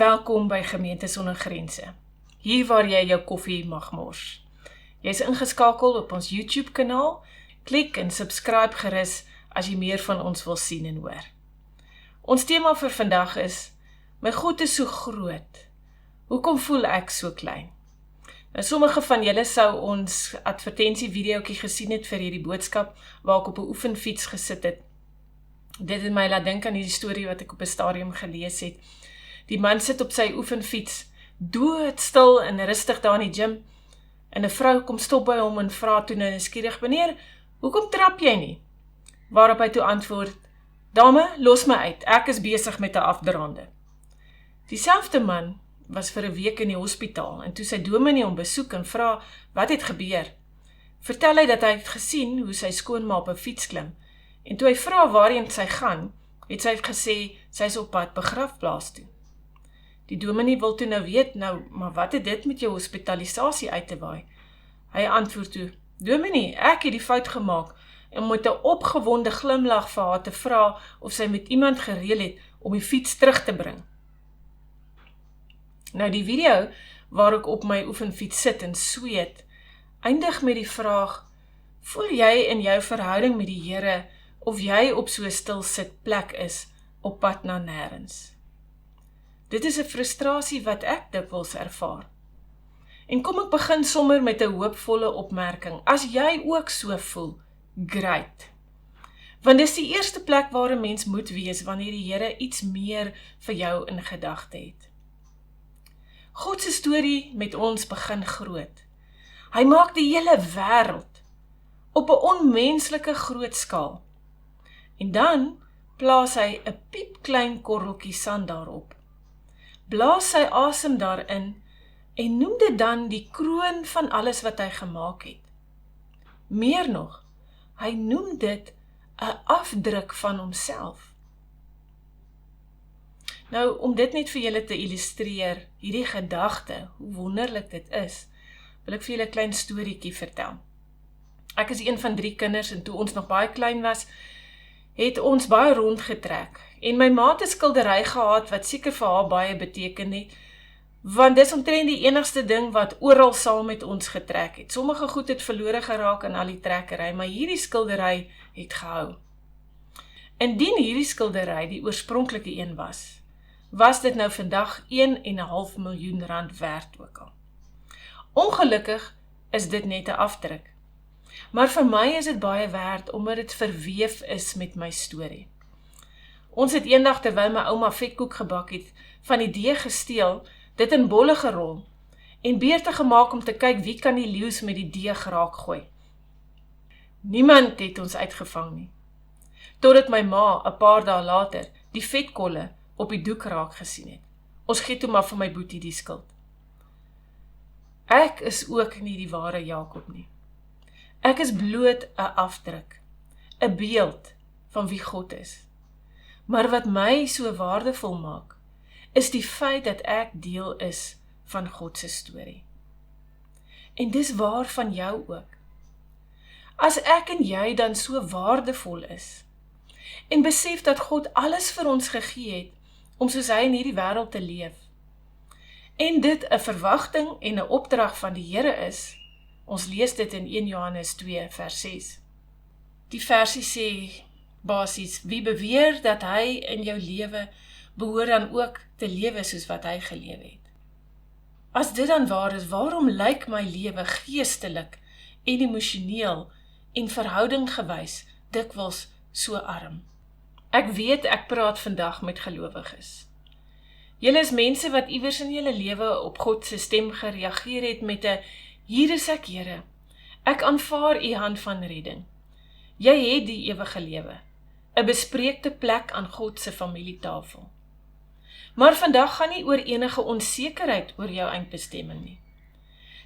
welkom by Gemeente Sonder Grense. Hier waar jy jou koffie mag mors. Jy is ingeskakel op ons YouTube kanaal. Klik en subscribe gerus as jy meer van ons wil sien en hoor. Ons tema vir vandag is, my God is so groot. Hoekom voel ek so klein? Nou, sommige van julle sou ons advertensievideootjie gesien het vir hierdie boodskap, waar ek op 'n oefenfiets gesit het. Dit het my laat dink aan hierdie storie wat ek op 'n stadium gelees het. Die man sit op sy oefenfiets, doodstil en rustig daar in die gym, en 'n vrou kom stop by hom en vra toe nuuskierig, meneer, hoekom trap jy nie? Waarop hy toe antwoord, dame, los my uit, ek is besig met 'n afdraande. Dieselfde man was vir 'n week in die hospitaal, en toe sy dominee hom besoek en vra, wat het gebeur? Vertel hy dat hy het gesien hoe sy skoonma op 'n fiets klim, en toe hy vra waarheen sy gaan, het sy gesê, sy is op pad begrafplaas toe. Die dominee wil toe nou weet, maar wat het dit met jou hospitalisasie uit te waai? Hy antwoord toe, dominee, ek het die fout gemaak, en met 'n opgewonde glimlag vir haar te vra, of sy met iemand gereël het, om die fiets terug te bring. Nou die video, waar ek op my oefenfiets sit en sweet, eindig met die vraag, voel jy in jou verhouding met die Here, of jy op so 'n stil sit plek is, op pad na nêrens? Dit is 'n frustrasie wat ek dikwels ervaar. En kom ek begin sommer met 'n hoopvolle opmerking, as jy ook so voel, great. Want dis die eerste plek waar 'n mens moet wees, wanneer die Here iets meer vir jou in gedagte het. God se storie met ons begin groot. Hy maak die hele wêreld op 'n onmenslike groot skaal. En dan plaas hy 'n piepklein korreltjie sand daarop. Blaas sy asem daarin en noem dit dan die kroon van alles wat hy gemaak het. Meer nog, hy noem dit 'n afdruk van homself. Nou, om dit net vir julle te illustreer, hierdie gedagte, hoe wonderlik dit is, wil ek vir julle 'n klein storieetjie vertel. Ek is een van 3 kinders en toe ons nog baie klein was, het ons baie rondgetrek. En my ma het 'n skildery gehad wat seker vir haar baie beteken het, want dis omtrent die enigste ding wat oral saam met ons getrek het. Sommige goed het verlore geraak in al die trekkery, maar hierdie skildery het gehou. Indien hierdie skildery die oorspronklike een was dit nou vandag 1,5 miljoen rand werd ook al. Ongelukkig is dit net 'n afdruk. Maar vir my is dit baie werd, omdat dit verweef is met my storie. Ons het eendag, terwyl my ouma vetkoek gebak het, van die deeg gesteel, dit in bolle gerol, en beurte gemaak om te kyk wie kan die leeu's met die deeg raak gooi. Niemand het ons uitgevang nie. Totdat my ma, 'n paar dae later, die vetkolle op die doek raak gesien het. Ons gee toe maar vir my boetie die skuld. Ek is ook nie die ware Jakob nie. Ek is bloot 'n afdruk, 'n beeld van wie God is. Maar wat my so waardevol maak, is die feit dat ek deel is van God se storie. En dis waar van jou ook. As ek en jy dan so waardevol is, en besef dat God alles vir ons gegee het, om soos hy in hierdie wêreld te leef, en dit 'n verwagting en 'n opdrag van die Here is, ons lees dit in 1 Johannes 2 vers 6. Die versie sê basies, wie beweer dat hy in jou lewe behoort dan ook te lewe soos wat hy gelewe het. As dit dan waar is, waarom lyk my lewe geestelik en emosioneel en verhouding gewys dikwels so arm? Ek weet ek praat vandag met gelowiges. Julle is mense wat iewers in julle lewe op God se stem gereageer het met 'n hier is ek, Here, ek aanvaar u hand van redding. Jy het die ewige lewe, 'n bespreekte plek aan God se familietafel. Maar vandag gaan nie oor enige onsekerheid oor jou eindbestemming nie.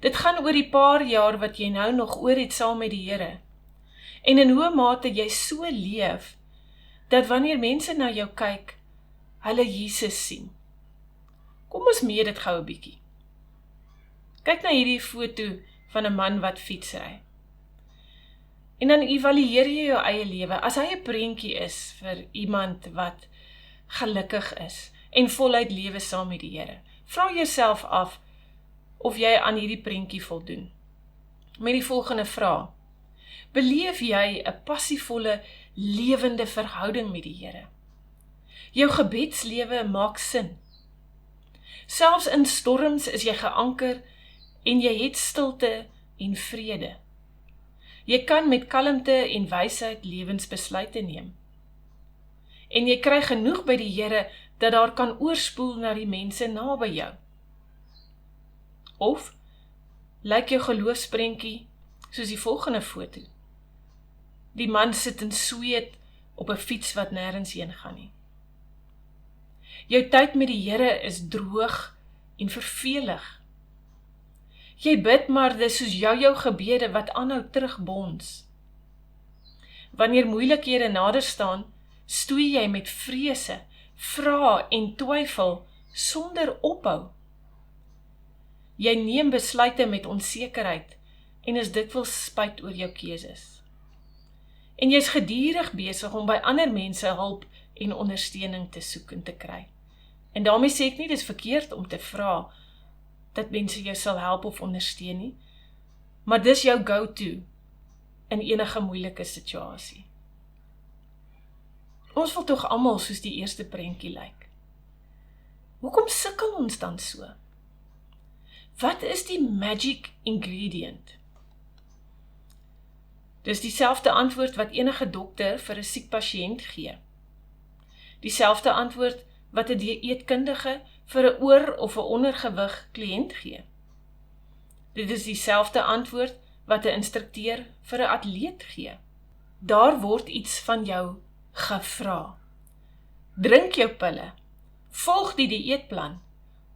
Dit gaan oor die paar jaar wat jy nou nog oor het saam met die Here. En in hoe mate jy so leef, dat wanneer mense na jou kyk, hulle Jesus sien. Kom ons meet dit gou 'n bietjie. Kyk na hierdie foto van 'n man wat fietsry. En dan evalueer jy jou eie lewe. As hy 'n prentjie is vir iemand wat gelukkig is en voluit lewe saam met die Here. Vra jouself af of jy aan hierdie prentjie voldoen. Met die volgende vraag: beleef jy 'n passievolle, lewende verhouding met die Here? Jou gebedslewe maak sin. Selfs in storms is jy geanker en jy het stilte en vrede. Jy kan met kalmte en wysheid lewensbesluite neem. En jy kry genoeg by die Here dat daar kan oorspoel na die mense naby jou. Of lyk jou geloofsprentjie soos die volgende foto. Die man sit in sweet op 'n fiets wat nêrens heen gaan nie. Jou tyd met die Here is droog en vervelig. Jy bid, maar dis soos jou gebede wat aanhou terugbons. Wanneer moeilikhede nader staan, stoei jy met vrese, vra en twyfel sonder ophou. Jy neem besluite met onsekerheid en is dikwels spyt oor jou keuses. En jy's gedurig besig om by ander mense hulp en ondersteuning te soek en te kry. En daarmee sê ek nie, dis verkeerd om te vra dat mense jou sal help of ondersteun nie, maar dis jou go-to in enige moeilike situasie. Ons wil tog almal soos die eerste prentjie lyk. Hoekom sukkel ons dan so? Wat is die magic ingredient? Dis dieselfde antwoord wat enige dokter vir 'n siek pasiënt gee. Dieselfde antwoord wat 'n dieetkundige vir 'n oor- of 'n ondergewig kliënt gee. Dit is dieselfde antwoord wat 'n instrukteur vir 'n atleet gee. Daar word iets van jou gevra. Drink jou pille, volg die dieetplan,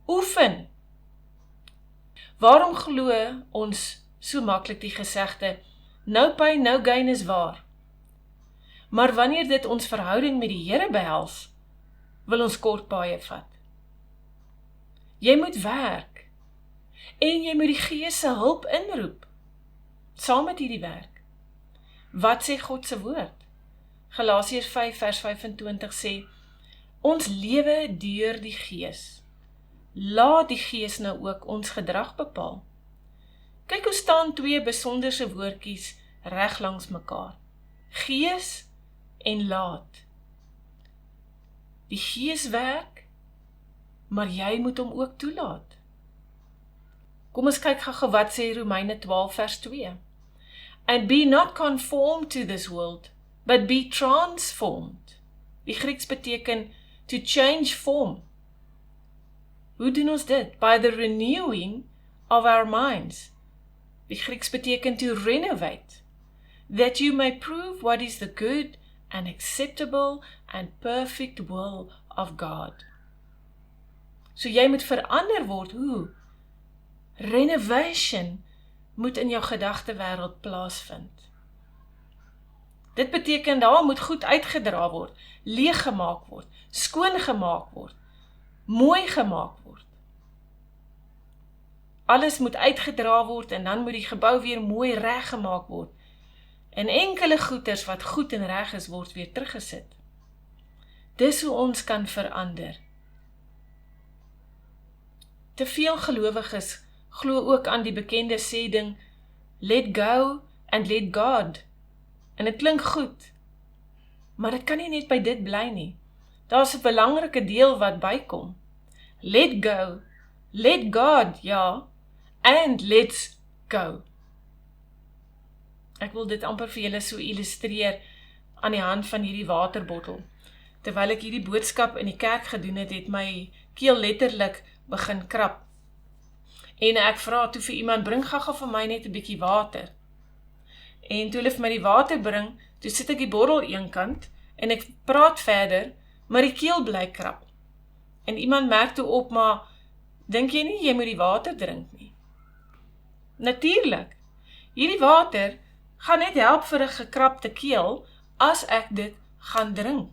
oefen. Waarom glo ons so maklik die gesegde, no pain, no gain is waar? Maar wanneer dit ons verhouding met die Here behels, wil ons kort paaie vat. Jy moet werk, en jy moet die Gees se hulp inroep, saam met hierdie werk. Wat sê God se woord? Galasiërs 5 vers 25 sê, ons lewe deur die Gees. Laat die Gees nou ook ons gedrag bepaal. Kyk hoe staan twee besonderse woordjies reg langs mekaar. Gees en laat. Die Gees werk, maar jy moet hom ook toelaat. Kom ons kyk gou wat sê Romeine 12 vers 2. And be not conformed to this world, but be transformed. Die Grieks beteken to change form. Hoe doen ons dit? By the renewing of our minds. Die Grieks beteken to renovate, that you may prove what is the good and acceptable and perfect will of God. So jy moet verander word, hoe? Renovation moet in jou gedagtewêreld plaasvind. Dit beteken daar moet goed uitgedra word, leeggemaak word, skoongemaak word, mooi gemaak word. Alles moet uitgedra word en dan moet die gebou weer mooi reggemaak word. En enkele goeders wat goed en reg is, word weer teruggesit. Dis hoe ons kan verander. Te veel gelowiges glo ook aan die bekende sêding, let go and let God. En dit klink goed, maar dit kan nie net by dit bly nie. Daar's 'n belangrike deel wat bykom. Let go, let God, ja, and let's go. Ek wil dit amper vir julle so illustreer aan die hand van hierdie waterbottel. Terwyl ek hierdie boodskap in die kerk gedoen het, het my keel letterlik begin krap. En ek vra toe vir iemand, bring gou vir my net 'n bietjie water. En toe hulle vir my die water bring, toe sit ek die bottel eenkant, en ek praat verder, maar die keel bly krap. En iemand merk toe op, maar dink jy nie, jy moet die water drink nie? Natuurlik, hierdie water gaan net help vir 'n gekrapte keel, as ek dit gaan drink.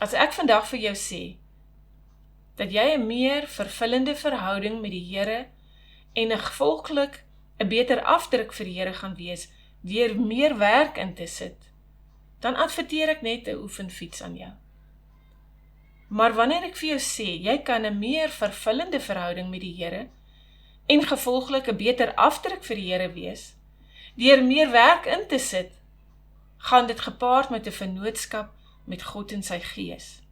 As ek vandag vir jou sê, dat jy 'n meer vervullende verhouding met die Here en gevolglik 'n beter afdruk vir die Here gaan wees, deur meer werk in te sit, dan adverteer ek net 'n oefenfiets aan jou. Maar wanneer ek vir jou sê, jy kan 'n meer vervullende verhouding met die Here en gevolglik 'n beter afdruk vir die Here wees, deur meer werk in te sit, gaan dit gepaard met 'n vennootskap met God en sy Gees.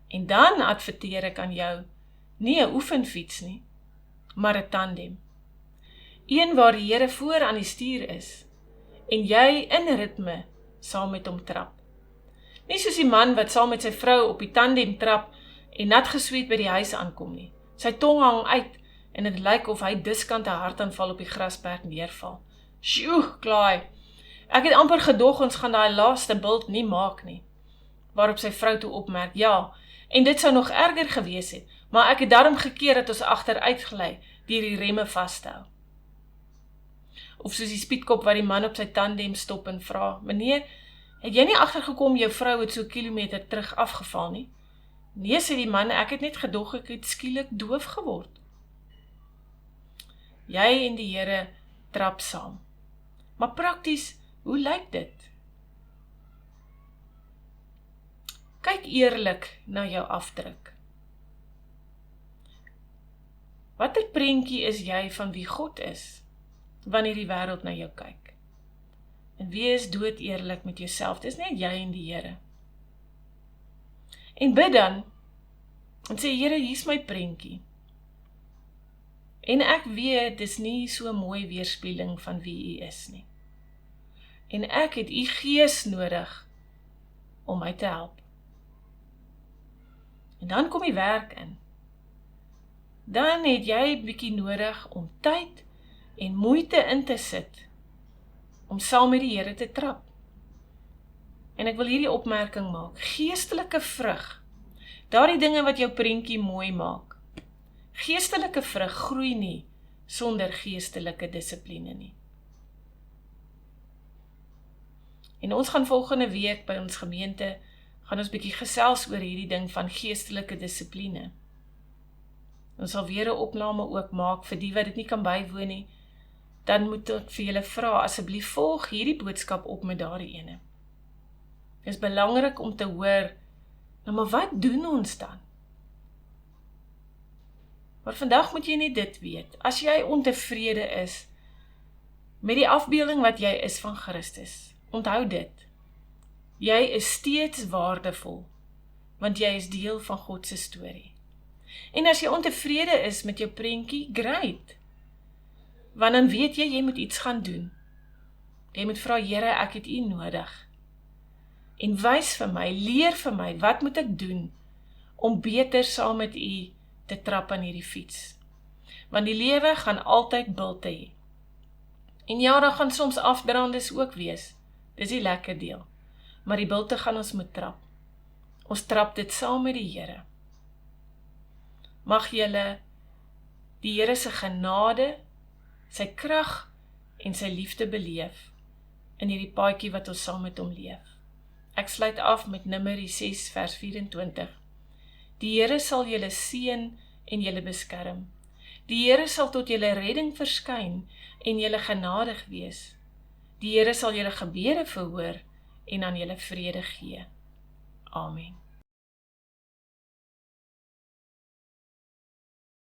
En dan adverteer ek aan jou, nie 'n oefenfiets nie, maar 'n tandem. Een waar die Here voor aan die stuur is, en jy in ritme saam met hom trap. Nie soos die man wat saam met sy vrou op die tandem trap en nat gesweet by die huis aankom nie. Sy tong hang uit en dit lyk of hy diskant 'n hartaanval op die grasperk neerval. Sjoe, klaai. Ek het amper gedog ons gaan daai laaste bult nie maak nie. Waarop sy vrou toe opmerk, ja, en dit sou nog erger gewees het, maar ek het daarom gekeer dat ons agteruit gly, deur die remme vashou. Of soos die spietkop wat die man op sy tandem stop en vra, meneer, het jy nie agtergekom jou vrou het so kilometer terug afgeval nie? Nee, sê die man, ek het net gedog ek het skielik doof geword. Jy en die Here trap saam. Maar prakties, hoe lyk dit? Kyk eerlik na jou afdruk. Watter prentjie is jy van wie God is, wanneer die wêreld na jou kyk? En wees dood eerlik met jouself, dis net jy en die Here. En bid dan, en sê, Here, hier's my prentjie. En ek weet, dis nie so mooi weerspieëling van wie U is nie. En ek het U Gees nodig, om my te help. En dan kom die werk in. Dan het jy 'n bietjie nodig om tyd en moeite in te sit, om saam met die Here te trap. En ek wil hierdie opmerking maak, geestelike vrug, daardie dinge wat jou prentjie mooi maak, geestelike vrug groei nie, sonder geestelike dissipline nie. En ons gaan volgende week by ons gemeente, gaan ons bietjie gesels oor hierdie ding van geestelike dissipline. Ons sal weer 'n opname ook maak vir die wat dit nie kan bywoon nie, dan moet ek vir julle vra, asseblief volg hierdie boodskap op met daardie ene. Dit is belangrik om te hoor, nou maar wat doen ons dan? Maar vandag moet jy net dit weet, as jy ontevrede is met die afbeelding wat jy is van Christus, onthou dit, jy is steeds waardevol, want jy is deel van God se storie. En as jy ontevrede is met jou prentjie, great, want dan weet jy moet iets gaan doen. Jy moet vra, Here, ek het U nodig. En wys vir my, leer vir my, wat moet ek doen, om beter saam met U te trap aan hierdie fiets. Want die lewe gaan altyd bulte hê. En ja, daar gaan soms afdrandes ook wees, dis die lekker deel. Maar die bulte gaan ons moet trap. Ons trap dit saam met die Here. Mag julle die Here se genade, sy krag en sy liefde beleef in hierdie paadjie wat ons saam met hom leef. Ek sluit af met Numeri 6 vers 24. Die Here sal julle seën en julle beskerm. Die Here sal tot julle redding verskyn en julle genadig wees. Die Here sal julle gebede verhoor en aan julle vrede gee. Amen.